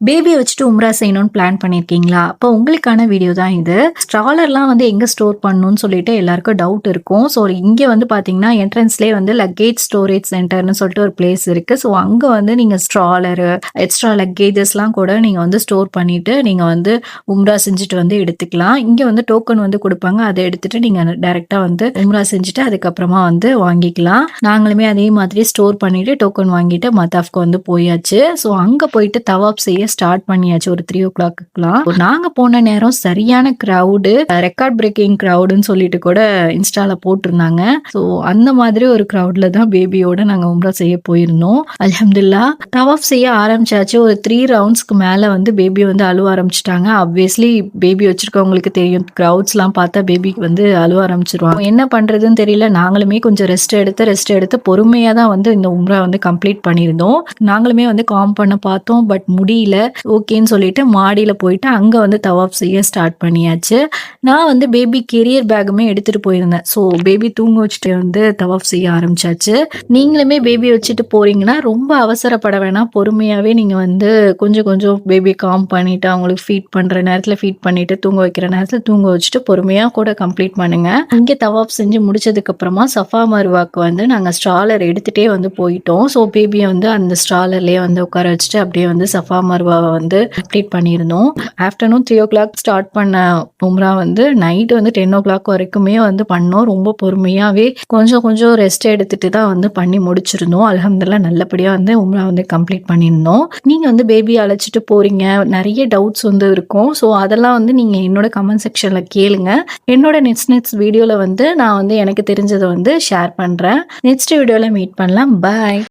பேபிய வச்சுட்டு உம்ரா செய்யணும்னு பிளான் பண்ணியிருக்கீங்களா? அப்போ உங்களுக்கான வீடியோ தான் இது. ஸ்ட்ராலர்லாம் வந்து எங்க ஸ்டோர் பண்ணணும்னு சொல்லிட்டு எல்லாருக்கும் டவுட் இருக்கும். ஸோ இங்க வந்து பார்த்தீங்கன்னா, என்ட்ரன்ஸ்லயே வந்து லக்கேஜ் ஸ்டோரேஜ் சென்டர்ன்னு சொல்லிட்டு ஒரு பிளேஸ் இருக்கு. ஸோ அங்க வந்து நீங்க ஸ்ட்ராலரு, எக்ஸ்ட்ரா லக்கேஜஸ்லாம் கூட நீங்க வந்து ஸ்டோர் பண்ணிட்டு, நீங்க வந்து உம்ரா செஞ்சுட்டு வந்து எடுத்துக்கலாம். இங்க வந்து டோக்கன் வந்து குடுப்பாங்க. அத எடுத்துட்டு நீங்க டைரக்ட்டா வந்து உம்ரா செஞ்சுட்டு அதுக்கப்புறமா வந்து வாங்கிக்கலாம். நாங்களுமே அதே மாதிரி ஸ்டோர் பண்ணிட்டு டோக்கன் வாங்கிட்டு மத்தாஃப்க்கு வந்து போயாச்சு. ஸோ அங்க போயிட்டு தவாப் செய்ய ஸ்டார்ட் பண்ணியாச்சு ஒரு 3:00க்குலாம். நாங்க போன நேரம் சரியான கிரவுடு. ரெக்கார்ட் பிரேக்கிங் கிரவுடுன்னு சொல்லிட்டு கூட இன்ஸ்டால போட்டிருந்தாங்க. ஸோ அந்த மாதிரி ஒரு கிரவுட்ல தான் பேபியோட நாங்க உம்ரா செய்ய போயிருந்தோம். அல்ஹம்துலில்லாஹ் தவாப் செய்ய ஆரம்பிச்சாச்சு. ஒரு 3 ரவுண்ட்ஸ்க்கு மேல வந்து பேபி வந்து அழுவ ஆரம்பிச்சுட்டாங்க. ஆப்வியஸ்லி பேபி வச்சிருக்கவங்களுக்கு தெரியும். கிரவுட்ஸ்லாம் பார்த்தா பேபிக்கு வந்து அழுவ ஆரம்பிச்சுருவாங்க. என்ன பண்றதுன்னு தெரியல. நாங்களுமே கொஞ்சம் ரெஸ்ட் எடுத்து பொறுமையா தான் வந்து இந்த உம்ரா வந்து கம்ப்ளீட் பண்ணியிருந்தோம். நாங்களுமே வந்து காம் பண்ண பார்த்தோம். பட் முடியல. ஓகேன்னு சொல்லிட்டு மாடியில போயிட்டு அங்க வந்து தவாப் செய்ய ஸ்டார்ட் பண்ணியாச்சு. நான் வந்து பேபி கெரியர் பேக்குமே எடுத்துட்டு போயிருந்தேன். ஸோ பேபி தூங்க வச்சுட்டு வந்து தவாப் செய்ய ஆரம்பிச்சாச்சு. நீங்களுமே பேபி வச்சுட்டு போறீங்கன்னா, ரொம்ப அவசரப்பட வேணாம். பொறுமையாவே நீங்க வந்து கொஞ்சம் கொஞ்சம் பேபி காம் பண்ணிட்டு, அவங்களுக்கு ஃபீட் பண்ற நேரத்துல ஃபீட் பண்ணிட்டு, தூங்க வைக்கிற நேரத்துல தூங்க வச்சுட்டு பொறுமையா கூட கம்ப்ளீட் பண்ணுங்க. இங்க தவாப் செஞ்சு முடிச்சதுக்கு அப்புறமா சஃபா மர்வாக்கு வந்து நாங்க ஸ்ட்ராலர் எடுத்துட்டே வந்து போயிட்டோம். ஸோ பேபிய வந்து அந்த ஸ்ட்ராலர்லயே வந்து உட்கார வச்சுட்டு அப்படியே வந்து சஃபா மர்வாவ வந்து கம்ப்ளீட் பண்ணியிருந்தோம். ஆஃப்டர்நூன் 3:00 ஸ்டார்ட் பண்ண உம்ரா வந்து நைட் வந்து 10:00 வரைக்குமே வந்து பண்ணோம். ரொம்ப பொறுமையாவே கொஞ்சம் கொஞ்சம் ரெஸ்ட் எடுத்துட்டு தான் வந்து பண்ணி முடிச்சிருந்தோம். அல்ஹம்துலில்லாஹ் நல்லபடியா வந்து உம்ரா வந்து கம்ப்ளீட் பண்ணியிருந்தோம். நீங்க வந்து பேபிய அழைச்சிட்டு போறீங்க. நெறைய டவுட்ஸ் வந்து இருக்கும். ஸோ அதெல்லாம் வந்து நீங்க என்னோட கமெண்ட் செக்ஷன்ல கேளுங்க. என்னோட நெக்ஸ்ட் வீடியோல வந்து நான் வந்து எனக்கு தெரிஞ்சத வந்து ஷேர் பண்றேன். நெக்ஸ்ட் வீடியோல மீட் பண்ணலாம். பாய்.